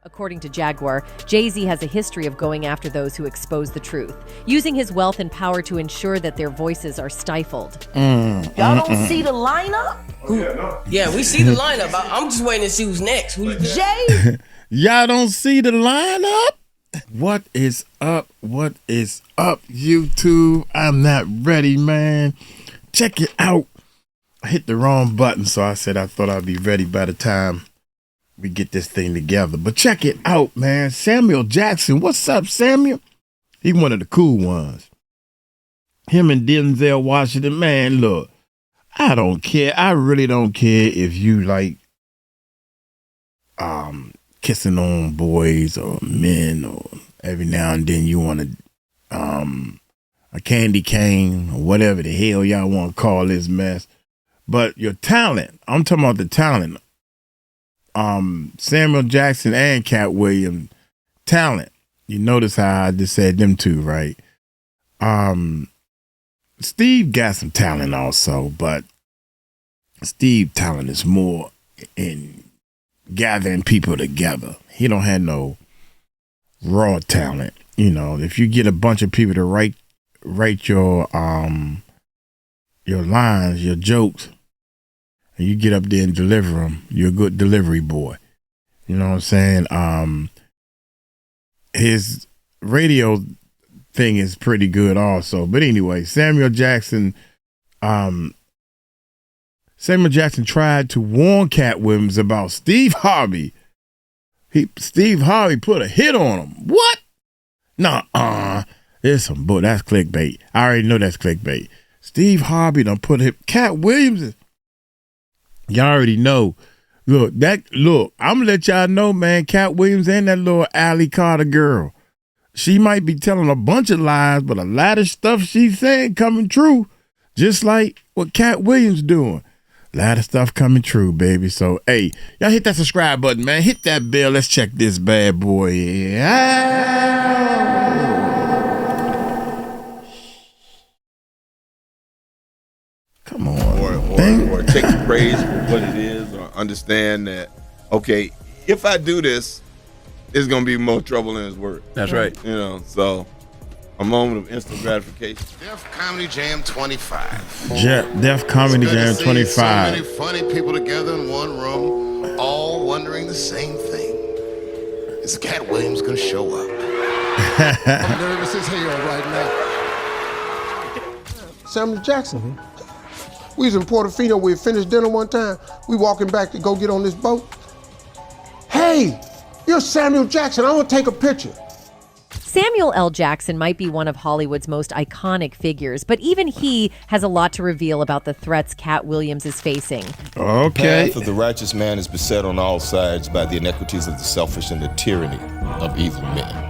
According to Jaguar, Jay-Z has a history of going after those who expose the truth, using his wealth and power to ensure that their voices are stifled. Y'all don't see the lineup? Yeah, we see the lineup. I'm just waiting to see who's next. Jay? Y'all don't see the lineup? What is up? What is up, YouTube? I'm not ready, man. Check it out. I hit the wrong button, so I said I thought I'd be ready by the time we get this thing together. But check it out, man. Samuel Jackson. What's up, Samuel? He one of the cool ones. Him and Denzel Washington. Man, look, I don't care. I really don't care if you like kissing on boys or men, or every now and then you want a candy cane or whatever the hell y'all want to call this mess. But your talent, I'm talking about the talent. Samuel Jackson and Katt Williams, talent. You notice how I just said them two, right? Steve got some talent also, but Steve talent is more in gathering people together. He don't have no raw talent. You know, if you get a bunch of people to write your lines, your jokes, and you get up there and deliver them, you're a good delivery boy. You know what I'm saying? His radio thing is pretty good also. But anyway, Samuel Jackson tried to warn Katt Williams about Steve Harvey. Steve Harvey put a hit on him. What? Nah, there's some bull. That's clickbait. I already know that's clickbait. Steve Harvey done put him. Katt Williams. Y'all already know. Look, I'm gonna let y'all know, man. Katt Williams and that little Allie Carter girl. She might be telling a bunch of lies, but a lot of stuff she's saying coming true. Just like what Katt Williams doing. A lot of stuff coming true, baby. So, hey, y'all hit that subscribe button, man. Hit that bell. Let's check this bad boy out. Come on. Or take the praise for what it is, or understand that, okay, if I do this, it's going to be more trouble than it's worth. That's right. You know, so a moment of instant gratification. Def Comedy Jam 25. Def Comedy Jam 25. So many funny people together in one room, all wondering the same thing. Is Katt Williams going to show up? I'm nervous as hell right now. Samuel Jackson. We was in Portofino. We had finished dinner one time. We walking back to go get on this boat. Hey, you're Samuel Jackson. I want to take a picture. Samuel L. Jackson might be one of Hollywood's most iconic figures, but even he has a lot to reveal about the threats Katt Williams is facing. Okay. The path of the righteous man is beset on all sides by the iniquities of the selfish and the tyranny of evil men.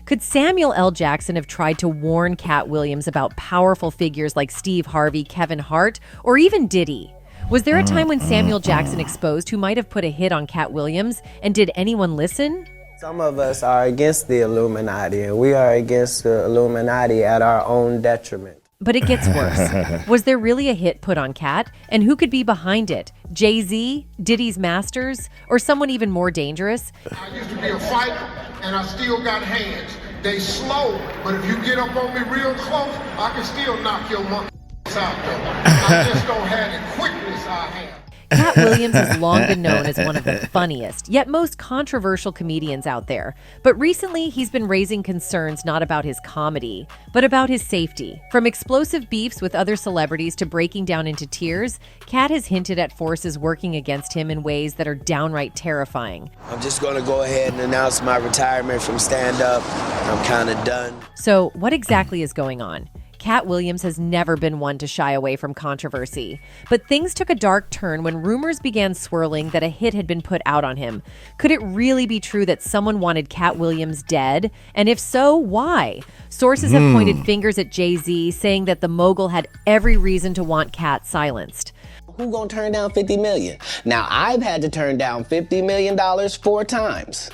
Could Samuel L. Jackson have tried to warn Katt Williams about powerful figures like Steve Harvey, Kevin Hart, or even Diddy? Was there a time when Samuel Jackson exposed who might have put a hit on Katt Williams, and did anyone listen? Some of us are against the Illuminati, and we are against the Illuminati at our own detriment. But it gets worse. Was there really a hit put on Katt? And who could be behind it? Jay-Z, Diddy's masters, or someone even more dangerous? I used to be a fighter, and I still got hands. They slow, but if you get up on me real close, I can still knock your monkey out though. I just don't have the quickness I have. Katt Williams has long been known as one of the funniest, yet most controversial comedians out there. But recently, he's been raising concerns not about his comedy, but about his safety. From explosive beefs with other celebrities to breaking down into tears, Katt has hinted at forces working against him in ways that are downright terrifying. I'm just going to go ahead and announce my retirement from stand-up. I'm kind of done. So what exactly is going on? Katt Williams has never been one to shy away from controversy. But things took a dark turn when rumors began swirling that a hit had been put out on him. Could it really be true that someone wanted Katt Williams dead? And if so, why? Sources have pointed fingers at Jay-Z, saying that the mogul had every reason to want Katt silenced. Who gonna turn down $50 million? Now, I've had to turn down $50 million 4 times.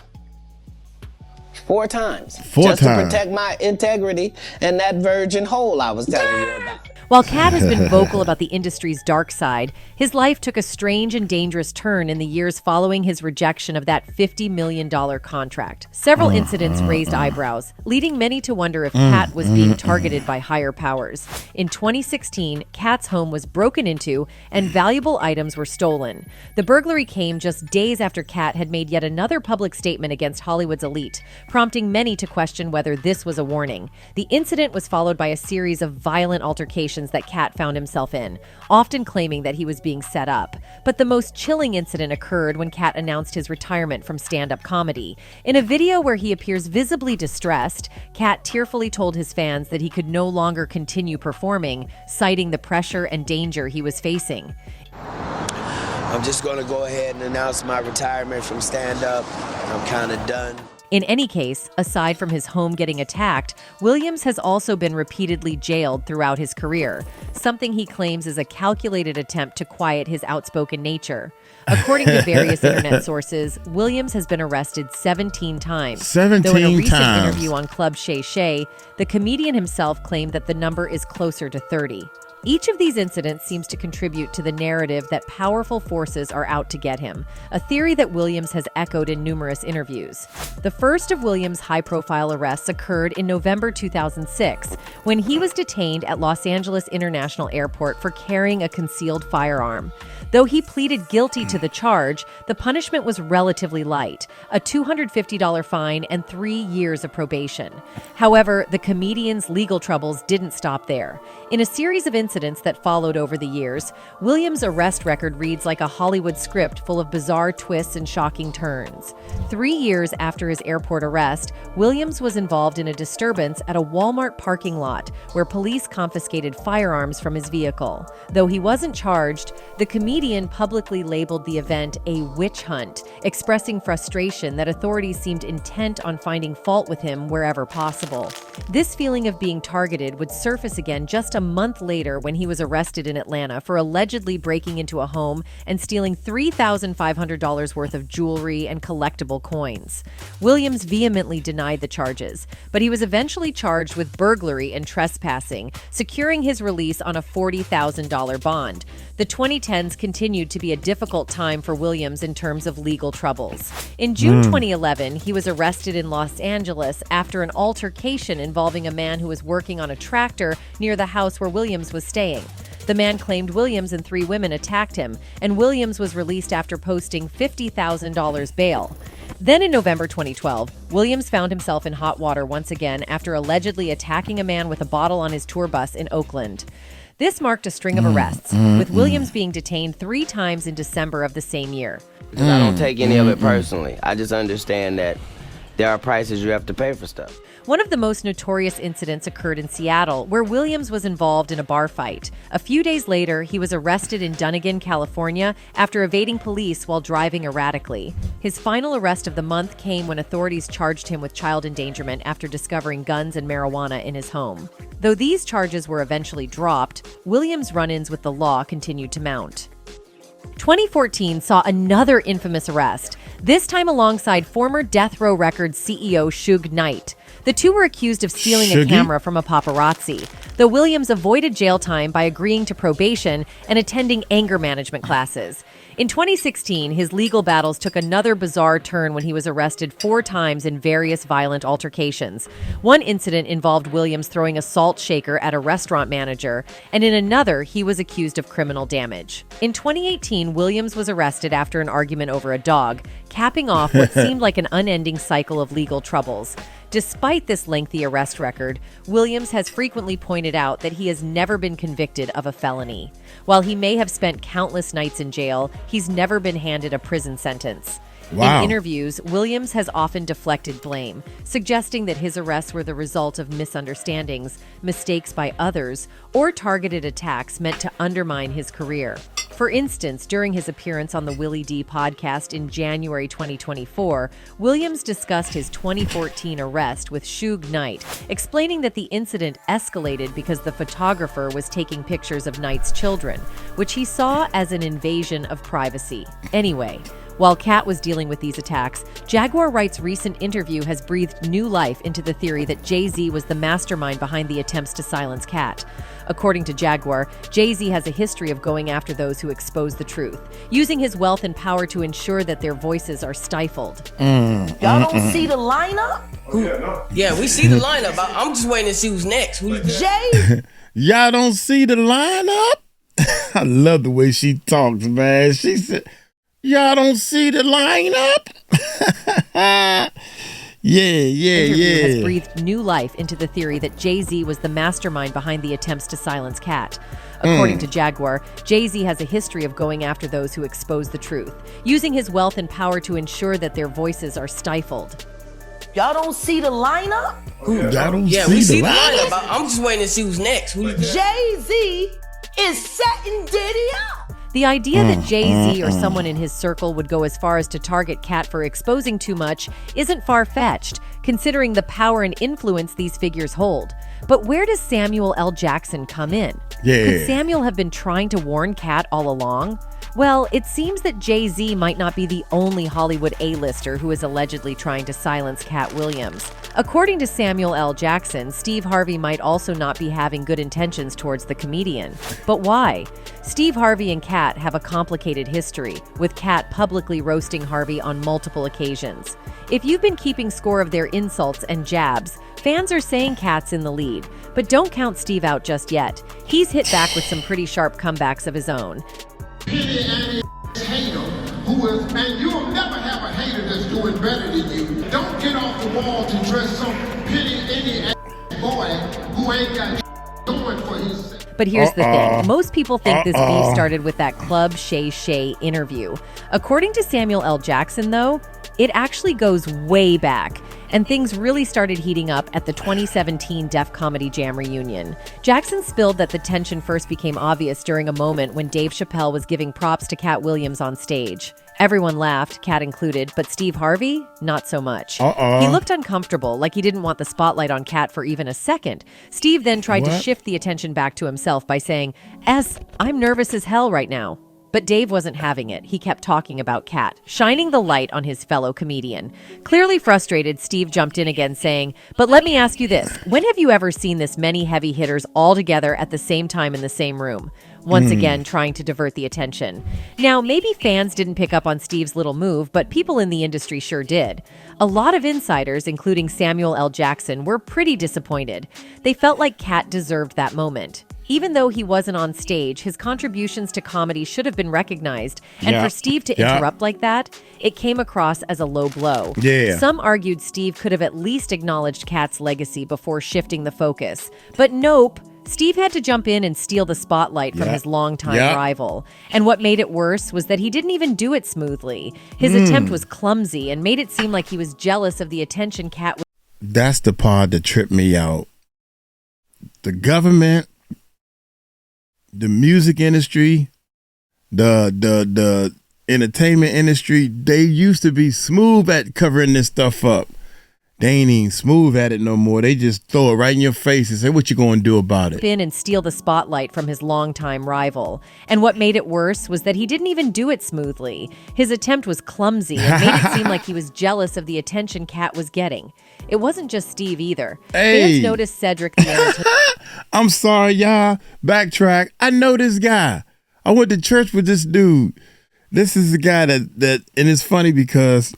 4 times. Four just times. to protect my integrity and that virgin hole I was telling you about. While Katt has been vocal about the industry's dark side, his life took a strange and dangerous turn in the years following his rejection of that $50 million contract. Several incidents raised eyebrows, leading many to wonder if Katt was being targeted by higher powers. In 2016, Katt's home was broken into and valuable items were stolen. The burglary came just days after Katt had made yet another public statement against Hollywood's elite, prompting many to question whether this was a warning. The incident was followed by a series of violent altercations that Katt found himself in, often claiming that he was being set up. But the most chilling incident occurred when Katt announced his retirement from stand-up comedy. In a video where he appears visibly distressed, Katt tearfully told his fans that he could no longer continue performing, citing the pressure and danger he was facing. I'm just going to go ahead and announce my retirement from stand-up. I'm kind of done. In any case, aside from his home getting attacked, Williams has also been repeatedly jailed throughout his career, something he claims is a calculated attempt to quiet his outspoken nature. According to various internet sources, Williams has been arrested 17 times. 17 Though in a recent times. interview on Club Shay Shay, the comedian himself claimed that the number is closer to 30. Each of these incidents seems to contribute to the narrative that powerful forces are out to get him, a theory that Williams has echoed in numerous interviews. The first of Williams' high-profile arrests occurred in November 2006, when he was detained at Los Angeles International Airport for carrying a concealed firearm. Though he pleaded guilty to the charge, the punishment was relatively light, a $250 fine and 3 years of probation. However, the comedian's legal troubles didn't stop there. In a series of incidents that followed over the years, Williams' arrest record reads like a Hollywood script full of bizarre twists and shocking turns. 3 years after his airport arrest, Williams was involved in a disturbance at a Walmart parking lot where police confiscated firearms from his vehicle. Though he wasn't charged, the comedian publicly labeled the event a witch hunt, expressing frustration that authorities seemed intent on finding fault with him wherever possible. This feeling of being targeted would surface again just a month later when he was arrested in Atlanta for allegedly breaking into a home and stealing $3,500 worth of jewelry and collectible coins. Williams vehemently denied the charges, but he was eventually charged with burglary and trespassing, securing his release on a $40,000 bond. The 2010s continued to be a difficult time for Williams in terms of legal troubles. In June 2011, he was arrested in Los Angeles after an altercation involving a man who was working on a tractor near the house where Williams was staying. The man claimed Williams and 3 women attacked him, and Williams was released after posting $50,000 bail. Then in November 2012, Williams found himself in hot water once again after allegedly attacking a man with a bottle on his tour bus in Oakland. This marked a string of arrests, with Williams being detained 3 times in December of the same year. Because I don't take any of it personally. I just understand that there are prices you have to pay for stuff. One of the most notorious incidents occurred in Seattle, where Williams was involved in a bar fight. A few days later, he was arrested in Dunnigan, California, after evading police while driving erratically. His final arrest of the month came when authorities charged him with child endangerment after discovering guns and marijuana in his home. Though these charges were eventually dropped, Williams' run-ins with the law continued to mount. 2014 saw another infamous arrest, this time alongside former Death Row Records CEO Suge Knight. The two were accused of stealing a camera from a paparazzi, though Williams avoided jail time by agreeing to probation and attending anger management classes. In 2016, his legal battles took another bizarre turn when he was arrested 4 times in various violent altercations. One incident involved Williams throwing a salt shaker at a restaurant manager, and in another, he was accused of criminal damage. In 2018, Williams was arrested after an argument over a dog, capping off what seemed like an unending cycle of legal troubles. Despite this lengthy arrest record, Williams has frequently pointed out that he has never been convicted of a felony. While he may have spent countless nights in jail, he's never been handed a prison sentence. Wow. In interviews, Williams has often deflected blame, suggesting that his arrests were the result of misunderstandings, mistakes by others, or targeted attacks meant to undermine his career. For instance, during his appearance on the Willie D podcast in January 2024, Williams discussed his 2014 arrest with Suge Knight, explaining that the incident escalated because the photographer was taking pictures of Knight's children, which he saw as an invasion of privacy. Anyway, While Katt was dealing with these attacks, Jaguar Wright's recent interview has breathed new life into the theory that Jay-Z was the mastermind behind the attempts to silence Katt. According to Jaguar, Jay-Z has a history of going after those who expose the truth, using his wealth and power to ensure that their voices are stifled. Y'all don't see the lineup? Yeah, we see the lineup. I'm just waiting to see who's next. Jay? Y'all don't see the lineup? I love the way she talks, man. She said, y'all don't see the lineup? Interview has breathed new life into the theory that Jay-Z was the mastermind behind the attempts to silence Katt. According to Jaguar, Jay-Z has a history of going after those who expose the truth, using his wealth and power to ensure that their voices are stifled. Y'all don't see the lineup? Y'all don't we see see the the lineup? lineup. I'm just waiting to see who's next. Jay-Z is setting Diddy up. The idea that Jay-Z or someone in his circle would go as far as to target Katt for exposing too much isn't far-fetched, considering the power and influence these figures hold. But where does Samuel L. Jackson come in? Yeah. Could Samuel have been trying to warn Katt all along? Well, it seems that Jay-Z might not be the only Hollywood A-lister who is allegedly trying to silence Katt Williams. According to Samuel L. Jackson, Steve Harvey might also not be having good intentions towards the comedian. But why? Steve Harvey and Katt have a complicated history, with Katt publicly roasting Harvey on multiple occasions. If you've been keeping score of their insults and jabs, fans are saying Katt's in the lead. But don't count Steve out just yet. He's hit back with some pretty sharp comebacks of his own. Pity any hater and you'll never have a hater that's doing better than you. Don't get off the wall to dress some pity any boy who ain't got going for himself. But here's the thing. Most people think this beef started with that Club Shay Shay interview. According to Samuel L. Jackson, though, it actually goes way back, and things really started heating up at the 2017 Def Comedy Jam reunion. Jackson spilled that the tension first became obvious during a moment when Dave Chappelle was giving props to Katt Williams on stage. Everyone laughed, Katt included, but Steve Harvey, not so much. He looked uncomfortable, like he didn't want the spotlight on Katt for even a second. Steve then tried to shift the attention back to himself by saying, I'm nervous as hell right now. But Dave wasn't having it. He kept talking about Katt, shining the light on his fellow comedian. Clearly frustrated, Steve jumped in again saying, but let me ask you this. When have you ever seen this many heavy hitters all together at the same time in the same room? Once again, trying to divert the attention. Now, maybe fans didn't pick up on Steve's little move, but people in the industry sure did. A lot of insiders, including Samuel L. Jackson, were pretty disappointed. They felt like Katt deserved that moment. Even though he wasn't on stage, his contributions to comedy should have been recognized. And for Steve to interrupt like that, it came across as a low blow. Some argued Steve could have at least acknowledged Katt's legacy before shifting the focus. But nope. Steve had to jump in and steal the spotlight from his longtime rival. And what made it worse was that he didn't even do it smoothly. His attempt was clumsy and made it seem like he was jealous of the attention Katt was. That's the part that tripped me out. The government, the music industry, the entertainment industry, they used to be smooth at covering this stuff up. They ain't even smooth at it no more. They just throw it right in your face and say, what you gonna do about it? In and steal the spotlight from his longtime rival. And what made it worse was that he didn't even do it smoothly. His attempt was clumsy and made it seem like he was jealous of the attention Katt was getting. It wasn't just Steve either. Fans noticed Cedric the Entertainer. I'm sorry, y'all. Backtrack. I know this guy. I went to church with this dude. This is the guy that and it's funny because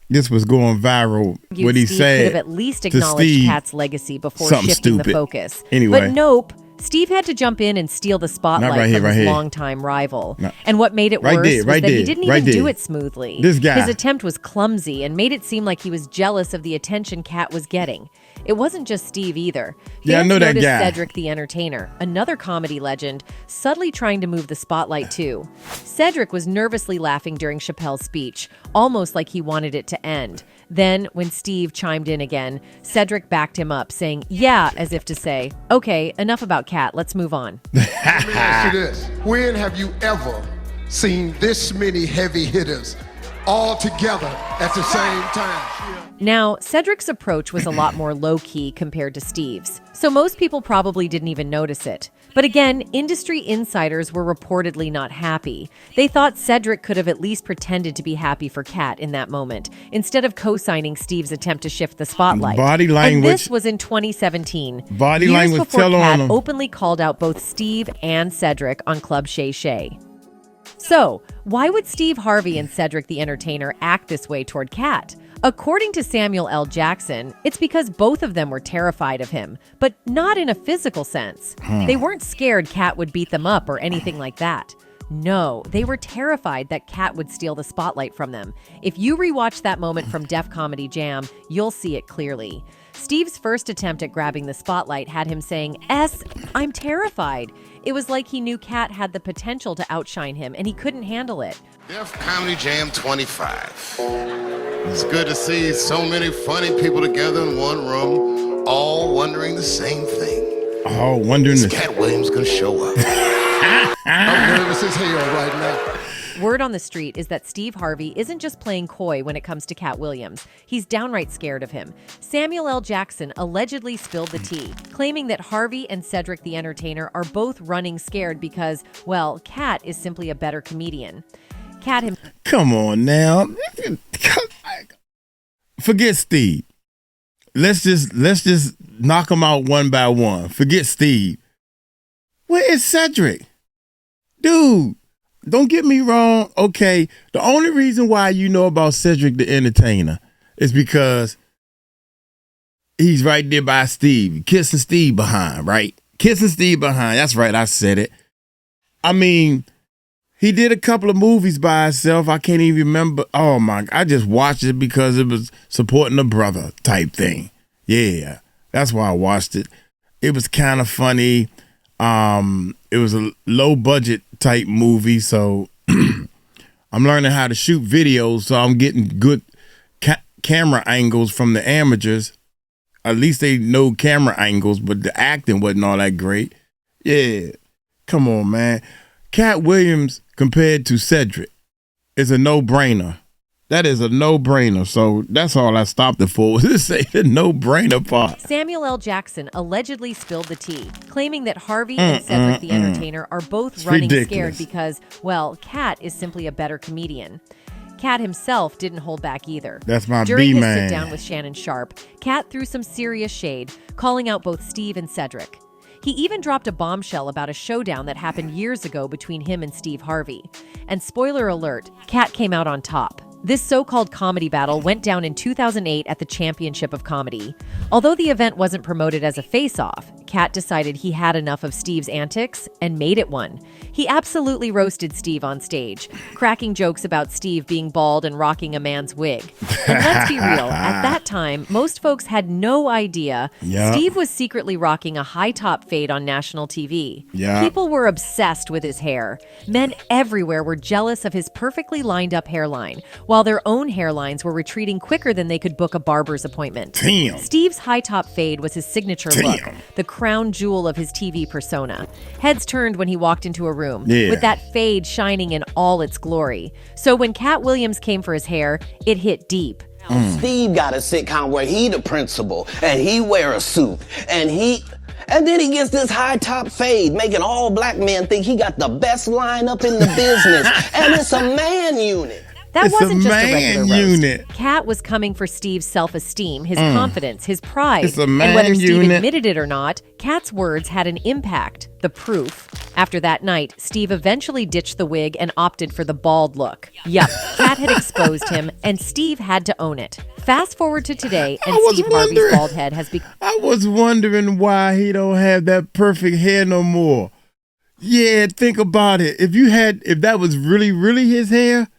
this was going viral. What he Steve said could have at least acknowledged Katt's legacy before shifting the focus. Anyway. But nope. Steve had to jump in and steal the spotlight from his longtime rival. And what made it worse was that he didn't even do it smoothly. This guy. His attempt was clumsy and made it seem like he was jealous of the attention Katt was getting. It wasn't just Steve either. I know that noticed guy. Cedric the Entertainer, another comedy legend, subtly trying to move the spotlight too. Cedric was nervously laughing during Chappelle's speech, almost like he wanted it to end. Then, when Steve chimed in again, Cedric backed him up, saying, yeah, as if to say, okay, enough about Katt, let's move on. Let me ask you this. When have you ever seen this many heavy hitters all together at the same time? Now, Cedric's approach was a lot more low-key compared to Steve's, so most people probably didn't even notice it. But again, industry insiders were reportedly not happy. They thought Cedric could have at least pretended to be happy for Katt in that moment, instead of co-signing Steve's attempt to shift the spotlight. Body language. And this was in 2017. Body years language before tell on Katt him. openly called out both Steve and Cedric on Club Shay Shay. So, why would Steve Harvey and Cedric the Entertainer act this way toward Katt? According to Samuel L. Jackson, it's because both of them were terrified of him, but not in a physical sense. They weren't scared Katt would beat them up or anything like that. No, they were terrified that Katt would steal the spotlight from them. If you rewatch that moment from Def Comedy Jam, you'll see it clearly. Steve's first attempt at grabbing the spotlight had him saying, I'm terrified. It was like he knew Katt had the potential to outshine him, and he couldn't handle it. Def Comedy Jam 25. It's good to see so many funny people together in one room, all wondering the same thing. Oh, wondering Is this. Katt Williams gonna show up? I'm nervous as hell right now. Word on the street is that Steve Harvey isn't just playing coy when it comes to Katt Williams. He's downright scared of him. Samuel L. Jackson allegedly spilled the tea, claiming that Harvey and Cedric the Entertainer are both running scared because, well, Katt is simply a better comedian. Katt him. Come on now. Forget Steve. Let's just knock them out one by one. Forget Steve. Where is Cedric? Dude, don't get me wrong. Okay, the only reason why you know about Cedric the Entertainer is because he's right there by Steve, kissing Steve behind, right? Kissing Steve behind. That's right, I said it. I mean, he did a couple of movies by himself. I can't even remember. Oh my, I just watched it because it was supporting a brother type thing. Yeah, that's why I watched it. It was kind of funny. It was a low budget type movie, so I'm learning how to shoot videos, so I'm getting good camera angles from the amateurs. At least they know camera angles, but the acting wasn't all that great. Yeah, come on, man. Katt Williams compared to Cedric is a no-brainer. That is a no-brainer. So that's all I stopped it for, was to say the no-brainer part. Samuel L. Jackson allegedly spilled the tea, claiming that Harvey and Cedric the Entertainer are both running ridiculous. scared because, well, Katt is simply a better comedian. Katt himself didn't hold back either. That's my During his B-man. sit-down with Shannon Sharpe, Katt threw some serious shade, calling out both Steve and Cedric. He even dropped a bombshell about a showdown that happened years ago between him and Steve Harvey. And spoiler alert, Katt came out on top. This so-called comedy battle went down in 2008 at the Championship of Comedy. Although the event wasn't promoted as a face-off, Katt decided he had enough of Steve's antics and made it one. He absolutely roasted Steve on stage, cracking jokes about Steve being bald and rocking a man's wig. And let's be real, at that time, most folks had no idea Steve was secretly rocking a high-top fade on national TV. People were obsessed with his hair. Men everywhere were jealous of his perfectly lined-up hairline, while their own hairlines were retreating quicker than they could book a barber's appointment. Damn. Steve's high-top fade was his signature look, the crown jewel of his TV persona. Heads turned when he walked into a room, with that fade shining in all its glory. So when Katt Williams came for his hair, it hit deep. Steve got a sitcom where he the principal, and he wear a suit, and then he gets this high top fade, making all black men think he got the best lineup in the business, and it's a man unit. That It's wasn't a just a man regular roast. unit. Katt was coming for Steve's self-esteem, his confidence, his pride. It's a man and whether Steve unit. admitted it or not, Katt's words had an impact. The proof. After that night, Steve eventually ditched the wig and opted for the bald look. Yup, Katt had exposed him, and Steve had to own it. Fast forward to today, and Steve Harvey's bald head has become... I was wondering why he don't have that perfect hair no more. Yeah, think about it. If that was really his hair,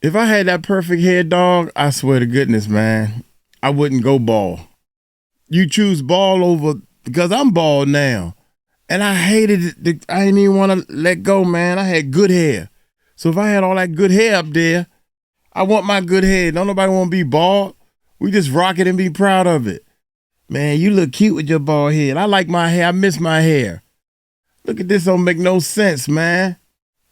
if I had that perfect hair, dog, I swear to goodness, man, I wouldn't go bald. You choose bald over, because I'm bald now. And I hated it. I didn't even want to let go, man. I had good hair. So if I had all that good hair up there, I want my good hair. Don't nobody want to be bald. We just rock it and be proud of it. Man, you look cute with your bald head. I like my hair. I miss my hair. Look at this. Don't make no sense, man.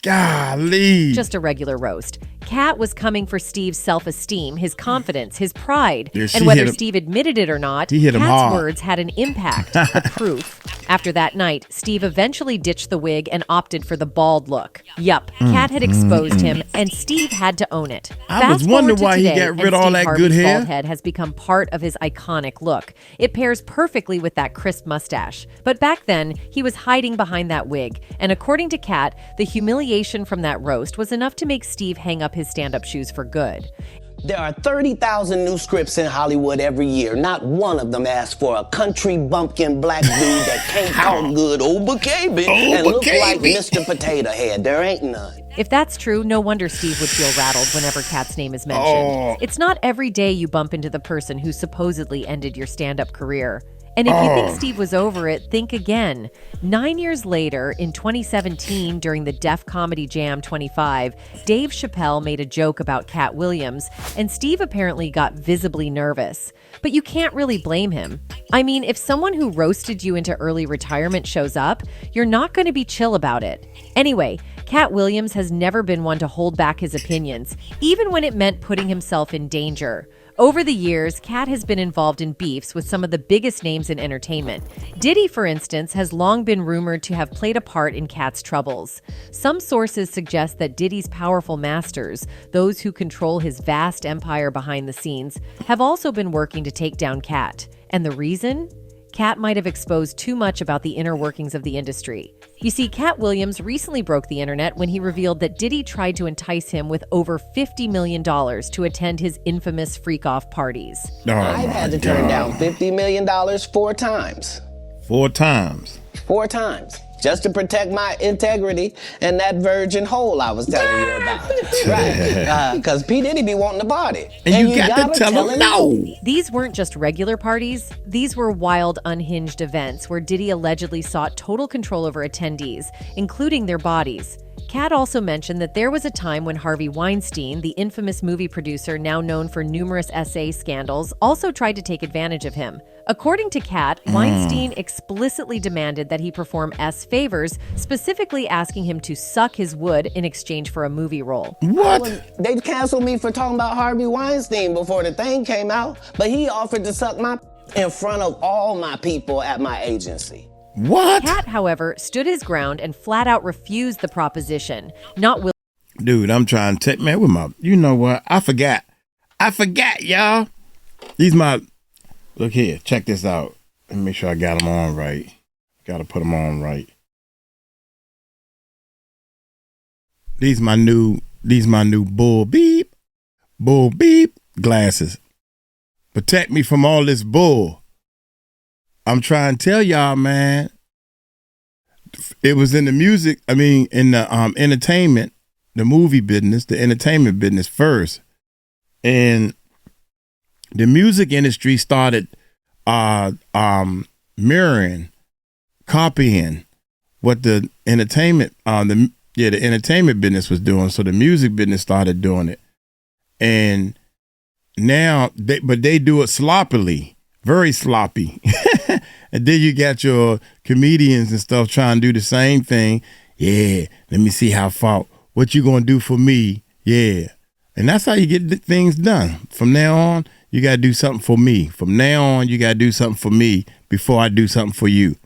Golly. Just a regular roast. Katt was coming for Steve's self-esteem, his confidence, his pride. Yeah, she and whether hit him. Steve admitted it or not, He hit him Katt's hard. words had an impact. The proof. After that night, Steve eventually ditched the wig and opted for the bald look. Yup, Katt had exposed him, and Steve had to own it. I was wondering why he got rid of all that good hair. Bald head has become part of his iconic look. It pairs perfectly with that crisp mustache. But back then, he was hiding behind that wig, and according to Katt, the humiliation from that roast was enough to make Steve hang up his stand-up shoes for good. There are 30,000 new scripts in Hollywood every year. Not one of them asks for a country bumpkin black dude that can't talk good and look like Mr. Potato Head. There ain't none. If that's true, no wonder Steve would feel rattled whenever Katt's name is mentioned. It's not every day you bump into the person who supposedly ended your stand-up career. And if you think Steve was over it, think again. 9 years later, in 2017, during the Def Comedy Jam 25, Dave Chappelle made a joke about Katt Williams, and Steve apparently got visibly nervous. But you can't really blame him. I mean, if someone who roasted you into early retirement shows up, you're not going to be chill about it. Anyway, Katt Williams has never been one to hold back his opinions, even when it meant putting himself in danger. Over the years, Katt has been involved in beefs with some of the biggest names in entertainment. Diddy, for instance, has long been rumored to have played a part in Katt's troubles. Some sources suggest that Diddy's powerful masters, those who control his vast empire behind the scenes, have also been working to take down Katt. And the reason? Katt might have exposed too much about the inner workings of the industry. You see, Katt Williams recently broke the internet when he revealed that Diddy tried to entice him with over $50 million to attend his infamous freak-off parties. I've had to turn down $50 million 4 times. 4 times? 4 times. Just to protect my integrity and that virgin hole I was telling you about. Right. Because P. Diddy be wanting to party. And you got to tell him no. These weren't just regular parties. These were wild, unhinged events where Diddy allegedly sought total control over attendees, including their bodies. Katt also mentioned that there was a time when Harvey Weinstein, the infamous movie producer now known for numerous SA scandals, also tried to take advantage of him. According to Katt, Weinstein explicitly demanded that he perform S favors, specifically asking him to suck his wood in exchange for a movie role. What? They canceled me for talking about Harvey Weinstein before the thing came out, but he offered to suck my in front of all my people at my agency. What? Katt, however, stood his ground and flat out refused the proposition, not willing. Dude, I'm trying to take, man, with my, you know what? I forgot, y'all. These my, look here, check this out. Let me make sure I got them on right. Got to put them on right. These my new bull beep glasses. Protect me from all this bull. I'm trying to tell y'all, man, it was in the music, in the entertainment, the movie business, the entertainment business first. And the music industry started mirroring, copying what the entertainment, the entertainment business was doing. So the music business started doing it. And now, they do it sloppily, very sloppy. And then you got your comedians and stuff trying to do the same thing. Yeah, let me see how far. What you gonna do for me? Yeah. And that's how you get things done. From now on, you gotta do something for me. From now on, you gotta do something for me before I do something for you.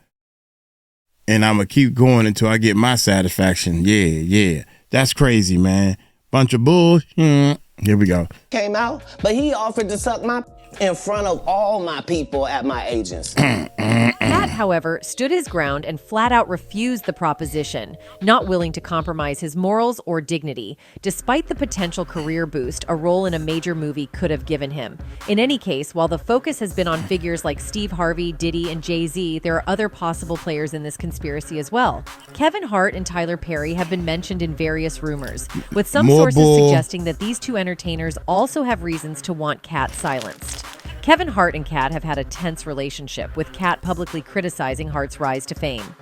And I'm gonna keep going until I get my satisfaction. Yeah. That's crazy, man. Bunch of bull. Here we go. Came out, but he offered to suck my in front of all my people at my agency. Katt, however, stood his ground and flat out refused the proposition, not willing to compromise his morals or dignity, despite the potential career boost a role in a major movie could have given him. In any case, while the focus has been on figures like Steve Harvey, Diddy, and Jay-Z, there are other possible players in this conspiracy as well. Kevin Hart and Tyler Perry have been mentioned in various rumors, with some sources suggesting that these two entertainers also have reasons to want Katt silenced. Kevin Hart and Katt have had a tense relationship, with Katt publicly criticizing Hart's rise to fame.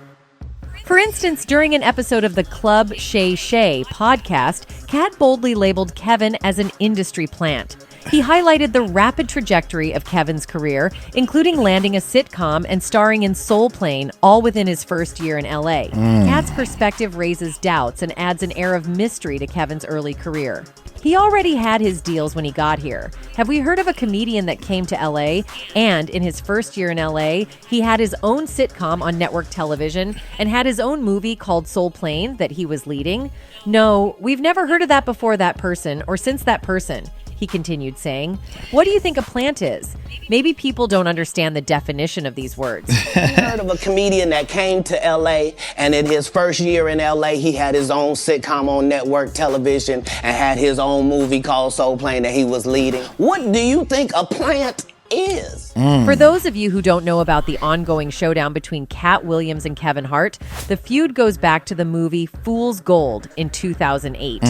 For instance, during an episode of the Club Shay Shay podcast, Katt boldly labeled Kevin as an industry plant. He highlighted the rapid trajectory of Kevin's career, including landing a sitcom and starring in Soul Plane, all within his first year in LA. Katt's perspective raises doubts and adds an air of mystery to Kevin's early career. He already had his deals when he got here. Have we heard of a comedian that came to LA and in his first year in LA, he had his own sitcom on network television and had his own movie called Soul Plane that he was leading? No, we've never heard of that before that person or since that person, he continued saying. What do you think a plant is? Maybe people don't understand the definition of these words. You heard of a comedian that came to LA and in his first year in LA, he had his own sitcom on network television and had his own movie called Soul Plane that he was leading. What do you think a plant is? For those of you who don't know about the ongoing showdown between Katt Williams and Kevin Hart, the feud goes back to the movie Fool's Gold in 2008.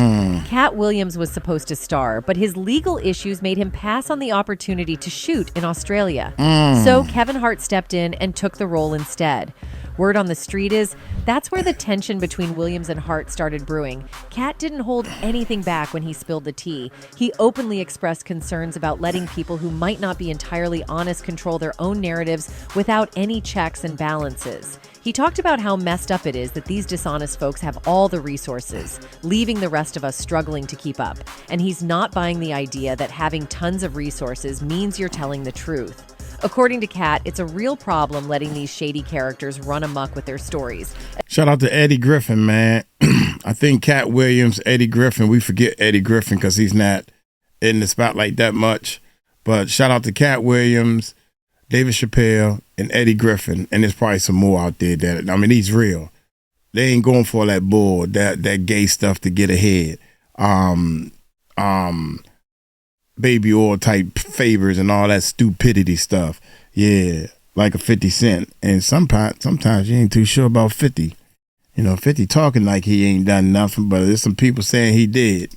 Katt Williams was supposed to star, but his legal issues made him pass on the opportunity to shoot in Australia. So Kevin Hart stepped in and took the role instead. Word on the street is that's where the tension between Williams and Hart started brewing. Katt didn't hold anything back when he spilled the tea. He openly expressed concerns about letting people who might not be entirely honest control their own narratives without any checks and balances. He talked about how messed up it is that these dishonest folks have all the resources, leaving the rest of us struggling to keep up. And he's not buying the idea that having tons of resources means you're telling the truth. According to Katt, it's a real problem letting these shady characters run amok with their stories. Shout out to Eddie Griffin, man. I think Katt Williams, Eddie Griffin, we forget Eddie Griffin because he's not in the spotlight that much. But shout out to Katt Williams, David Chappelle, and Eddie Griffin. And there's probably some more out there that, I mean, he's real. They ain't going for that bull, that gay stuff to get ahead. Baby oil type favors and all that stupidity stuff. Yeah, like a 50 Cent. And sometimes you ain't too sure about 50. You know, 50 talking like he ain't done nothing, but there's some people saying he did.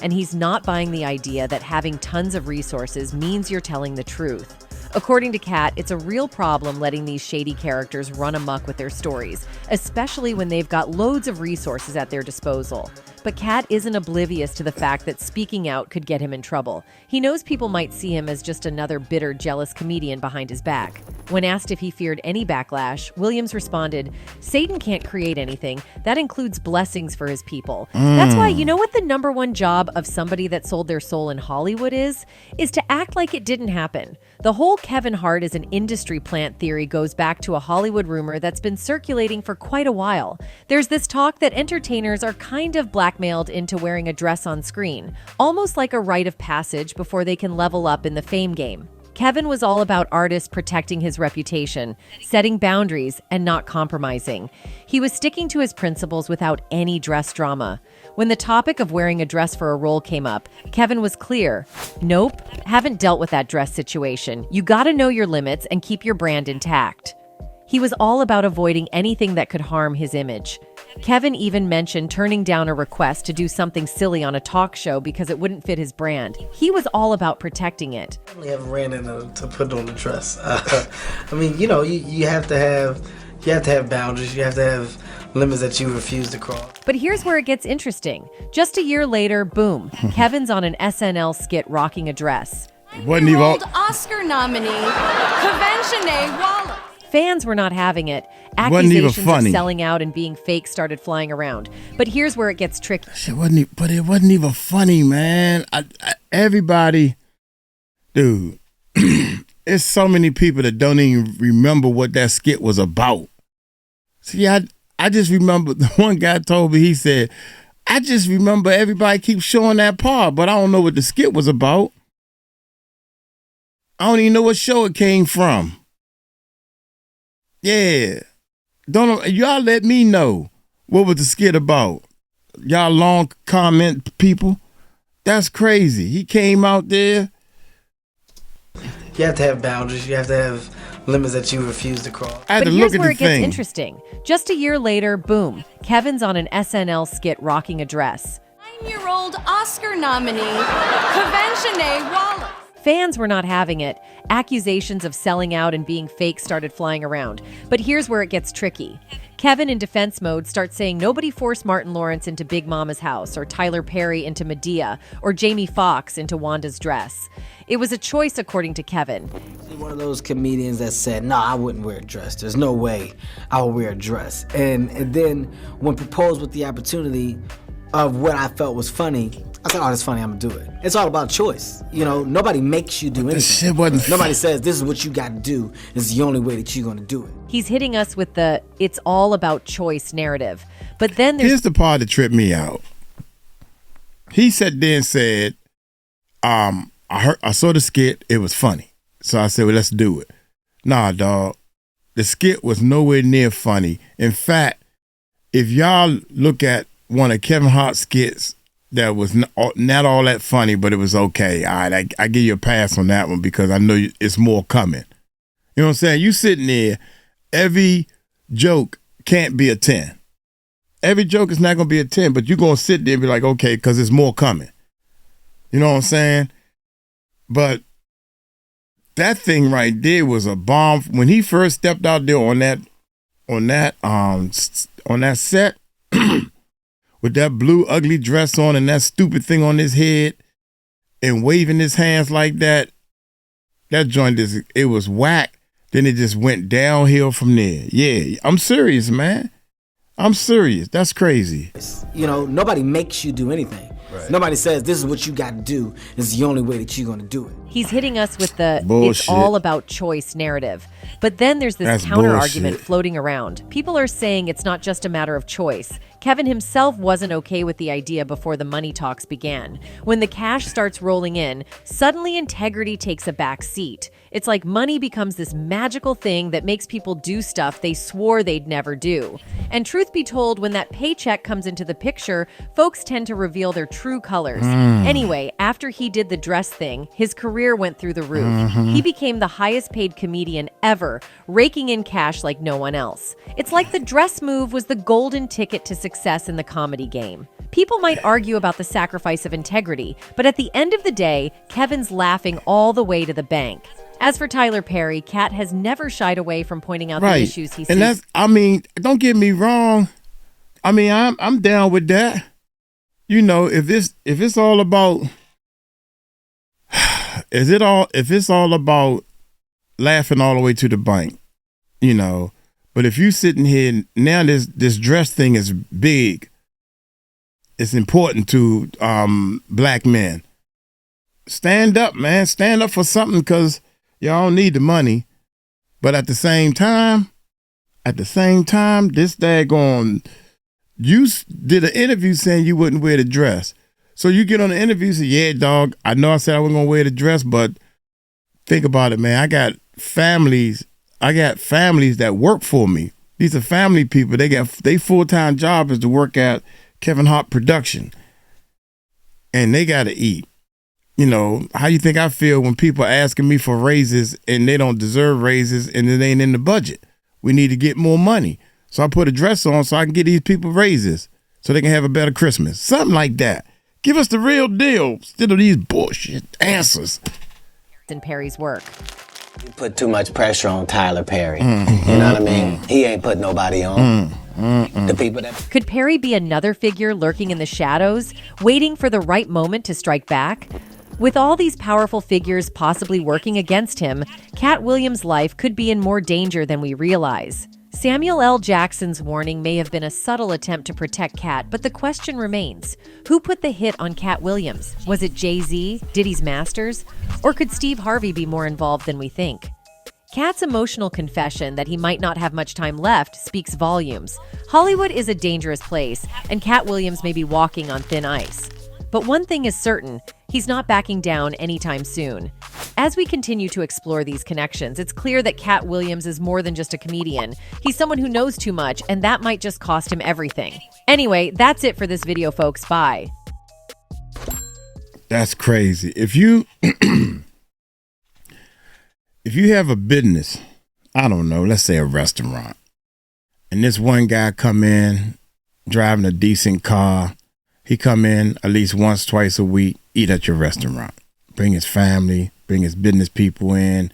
And he's not buying the idea that having tons of resources means you're telling the truth. According to Katt, it's a real problem letting these shady characters run amok with their stories, especially when they've got loads of resources at their disposal. But Katt isn't oblivious to the fact that speaking out could get him in trouble. He knows people might see him as just another bitter, jealous comedian behind his back. When asked if he feared any backlash, Williams responded, "Satan can't create anything. That includes blessings for his people. That's why, you know what the number one job of somebody that sold their soul in Hollywood is? Is to act like it didn't happen." The whole Kevin Hart is an industry plant theory goes back to a Hollywood rumor that's been circulating for quite a while. There's this talk that entertainers are kind of blackmailed into wearing a dress on screen, almost like a rite of passage before they can level up in the fame game. Kevin was all about artists protecting his reputation, setting boundaries, and not compromising. He was sticking to his principles without any dress drama. When the topic of wearing a dress for a role came up, Kevin was clear. Nope, haven't dealt with that dress situation. You gotta know your limits and keep your brand intact. He was all about avoiding anything that could harm his image. Kevin even mentioned turning down a request to do something silly on a talk show because it wouldn't fit his brand. He was all about protecting it. I haven't ran into to put on the dress. I mean, you know, you have to have boundaries. You have to have limits that you refuse to cross. But here's where it gets interesting. Just a year later, boom, Kevin's on an SNL skit rocking a dress. Wasn't even Oscar nominee, Kavenshané Wallace. Fans were not having it. Accusations of selling out and being fake started flying around. But here's where it gets tricky. It wasn't even funny, man. Everybody, dude, there's so many people that don't even remember what that skit was about. See, I just remember the one guy told me, he said, I just remember everybody keeps showing that part, but I don't know what the skit was about. I don't even know what show it came from. Yeah. Y'all let me know what was the skit about. Y'all long comment people. That's crazy. He came out there. You have to have boundaries. You have to have limits that you refuse to cross. But here's where it gets interesting. Just a year later, boom, Kevin's on an SNL skit rocking a dress. 9-year-old Oscar nominee, Kavenshané Wallace. Fans were not having it. Accusations of selling out and being fake started flying around. But here's where it gets tricky. Kevin, in defense mode, starts saying nobody forced Martin Lawrence into Big Mama's house, or Tyler Perry into Medea, or Jamie Foxx into Wanda's dress. It was a choice, according to Kevin. One of those comedians that said, no, I wouldn't wear a dress. There's no way I would wear a dress. And then when proposed with the opportunity of what I felt was funny, I said, oh, that's funny, I'm gonna do it. It's all about choice. You know, nobody makes you do anything. This shit wasn't Nobody says this is what you got to do. This is the only way that you're gonna do it. He's hitting us with the "it's all about choice" narrative. But then here's the part that tripped me out. He sat there and said, I saw the skit, it was funny. So I said, well, let's do it. Nah, dog. The skit was nowhere near funny. In fact, if y'all look at one of Kevin Hart's skits that was not all that funny, but it was okay. All right, I give you a pass on that one because I know it's more coming. You know what I'm saying? You sitting there, every joke can't be a 10. Every joke is not going to be a 10, but you're going to sit there and be like, okay, because there's more coming. You know what I'm saying? But that thing right there was a bomb. When he first stepped out there on that set with that blue ugly dress on and that stupid thing on his head and waving his hands like that, that joint it was whack. Then it just went downhill from there. Yeah, I'm serious, man. I'm serious. That's crazy. You know, nobody makes you do anything. Right. Nobody says this is what you got to do. This is the only way that you're going to do it. He's hitting us with the bullshit. It's all about choice narrative. But then there's this counter argument floating around. People are saying it's not just a matter of choice. Kevin himself wasn't okay with the idea before the money talks began. When the cash starts rolling in, suddenly integrity takes a back seat. It's like money becomes this magical thing that makes people do stuff they swore they'd never do. And truth be told, when that paycheck comes into the picture, folks tend to reveal their true colors. Anyway, after he did the dress thing, his career went through the roof. He became the highest paid comedian ever, raking in cash like no one else. It's like the dress move was the golden ticket to success in the comedy game. People might argue about the sacrifice of integrity, but at the end of the day, Kevin's laughing all the way to the bank. As for Tyler Perry, Katt has never shied away from pointing out the issues he sees. And that's, I mean, don't get me wrong. I mean, I'm down with that. You know, if it's all about if it's all about laughing all the way to the bank, you know. But if you sitting here now, this dress thing is big. It's important to black men. Stand up, man. Stand up for something because y'all don't need the money. But at the same time, this daggone, you did an interview saying you wouldn't wear the dress. So you get on the interview and say, yeah, dog, I know I said I wasn't going to wear the dress, but think about it, man. I got families that work for me. These are family people. They full-time job is to work at Kevin Hart Production. And they got to eat. You know, how you think I feel when people are asking me for raises and they don't deserve raises and it ain't in the budget? We need to get more money. So I put a dress on so I can get these people raises so they can have a better Christmas. Something like that. Give us the real deal instead of these bullshit answers. In Perry's work. You put too much pressure on Tyler Perry. You know what I mean? He ain't put nobody on. The people that... Could Perry be another figure lurking in the shadows, waiting for the right moment to strike back? With all these powerful figures possibly working against him, Katt Williams' life could be in more danger than we realize. Samuel L. Jackson's warning may have been a subtle attempt to protect Katt, but the question remains, who put the hit on Katt Williams? Was it Jay-Z, Diddy's Masters, or could Steve Harvey be more involved than we think? Katt's emotional confession that he might not have much time left speaks volumes. Hollywood is a dangerous place, and Katt Williams may be walking on thin ice. But one thing is certain, he's not backing down anytime soon. As we continue to explore these connections, it's clear that Katt Williams is more than just a comedian. He's someone who knows too much, and that might just cost him everything. Anyway, that's it for this video, folks. Bye. That's crazy. If you have a business, I don't know, let's say a restaurant, and this one guy come in driving a decent car, he come in at least once, twice a week, eat at your restaurant. Bring his family, bring his business people in,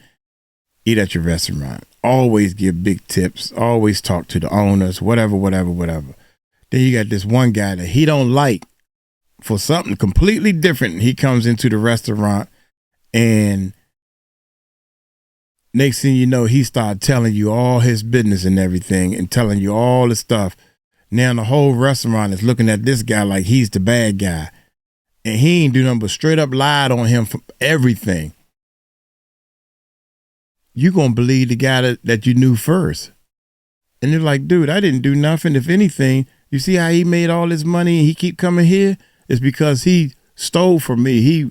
eat at your restaurant. Always give big tips, always talk to the owners, whatever. Then you got this one guy that he don't like for something completely different. He comes into the restaurant and next thing you know, he started telling you all his business and everything and telling you all the stuff. Now the whole restaurant is looking at this guy like he's the bad guy. And he ain't do nothing but straight up lied on him for everything. You gonna believe the guy that you knew first. And they're like, dude, I didn't do nothing. If anything, you see how he made all this money and he keep coming here? It's because he stole from me. He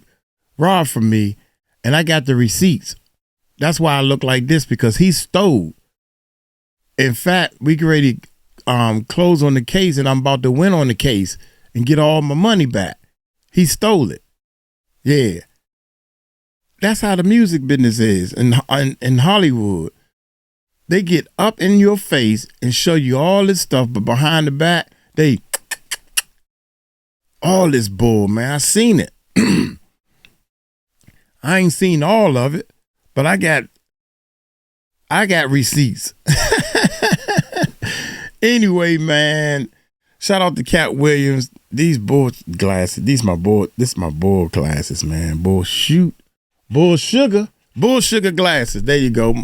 robbed from me. And I got the receipts. That's why I look like this, because he stole. In fact, we get ready to close on the case, and I'm about to win on the case and get all my money back. He stole it. Yeah. That's how the music business is in Hollywood. They get up in your face and show you all this stuff, but behind the back, they all this bull, man. I seen it. I ain't seen all of it, but I got receipts. Anyway, man, shout out to Katt Williams. These bull glasses, this my bull glasses, man. Bull sugar glasses. There you go.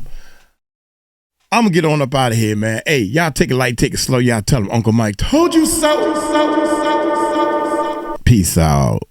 I'm gonna get on up out of here, man. Hey, y'all take it light, take it slow. Y'all tell them Uncle Mike told you so. Peace out.